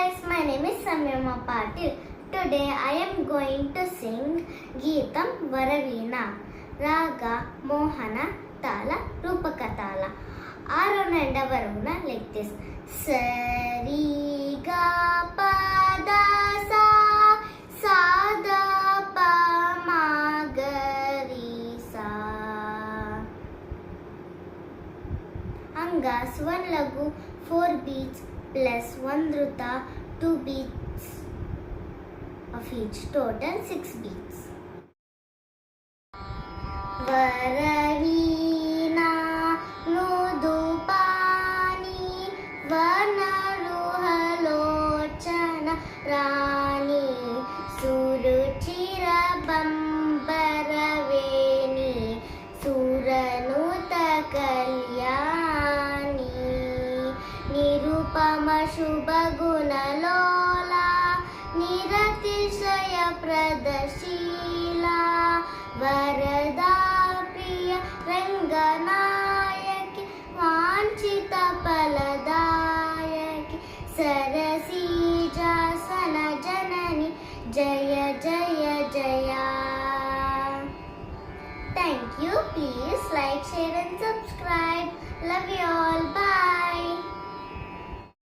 guys, my name is Samyama Patil. Today I am going to sing Geetam Varaveena, Raga Mohana Tala Rupaka Tala. Arona and Varuna like this. Sari ga pa da sa, sa da pa ma ga ri sa. Angas 1 lagu, 4 beats plus 1 druta, 2 beats of each, total 6 beats. Varaveena Nudupani Vanaruhalochana Rani Suruchira Bambaraveni Suranuta Kalyani Nirupama Shubhaguna Lola Niratishaya Pradashila Varada Priya Ranganayaki Vanchita Paladayaki Sarasijasana Janani Jaya Jaya Jaya. Thank you. Please like, share and subscribe. Love you all. Bye.